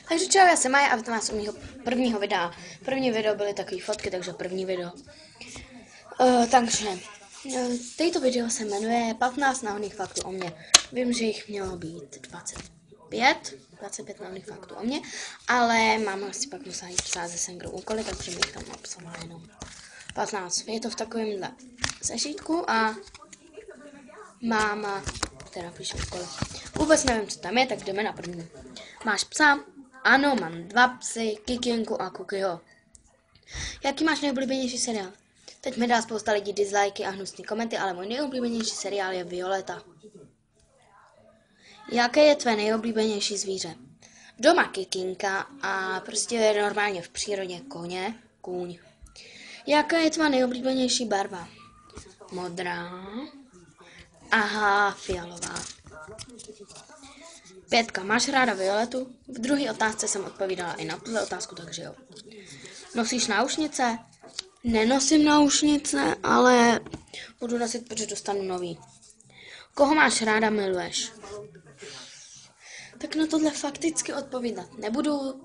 Takže čau, já jsem Maja a vítám vás u mého prvního videa. První video byly takové fotky, takže první video. Tejto video se jmenuje 15 náhodných faktů o mně. Vím, že jich mělo být 25 náhodných faktů o mně, ale máma si pak musela jít psát ze Sengrou úkoly, takže mi jich tam napsala jenom 15. Je to v takovémhle sešítku a máma teda píše úkoly. Vůbec nevím, co tam je, tak jdeme na první. Máš psa? Ano, mám 2 psy, Kikinku a Kukyho. Jaký máš nejoblíbenější seriál? Teď mi dá spousta lidí dislikey a hnusný komenty, ale můj nejoblíbenější seriál je Violeta. Jaké je tvé nejoblíbenější zvíře? Doma Kikinka a prostě normálně v přírodě kůň. Jaká je tvá nejoblíbenější barva? Modrá. Aha, fialová. 5. Máš ráda Violetu? V druhé otázce jsem odpovídala i na tuhle otázku, takže jo. Nosíš náušnice? Nenosím náušnice, ale budu nosit, protože dostanu nový. Koho máš ráda, miluješ? Tak na tohle fakticky odpovídat nebudu,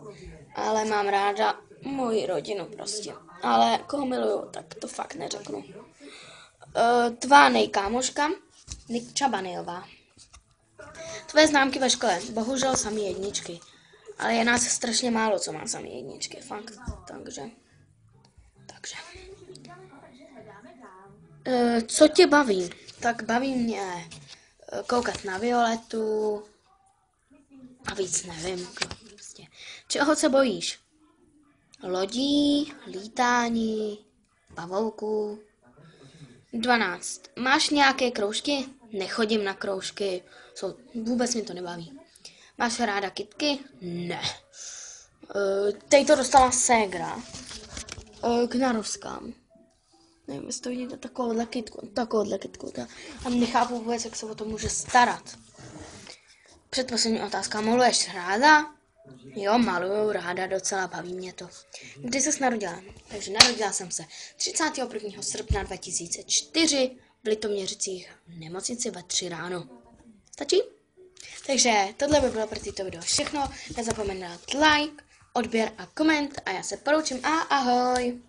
ale mám ráda moji rodinu prostě. Ale koho miluju, tak to fakt neřeknu. Tvá nejkámoška? Nikča Banejová. Tvé známky ve škole, bohužel samý jedničky. Ale je nás strašně málo, co má samý jedničky, fakt, takže. Co tě baví? Tak baví mě koukat na Violetu a víc nevím, prostě. Čeho se bojíš? Lodí, lítání, pavouků. 12. Máš nějaké kroužky? Nechodím na kroužky, vůbec mě to nebaví. Máš ráda kytky? Ne. Teď to dostala ségra k naroskám. Nevím, jestli to vidíte takovouhle kytku. A nechápu vůbec, jak se o to může starat. Předposlední otázka. Maluješ ráda? Jo, maluju ráda, docela baví mě to. Kdy ses narodila? Takže narodila jsem se 31. srpna 2004 v Litoměřicích v nemocnici ve 3 ráno. Stačí? Takže tohle by bylo pro této video všechno. Nezapomeň dát like, odběr a koment a já se poroučím a ahoj!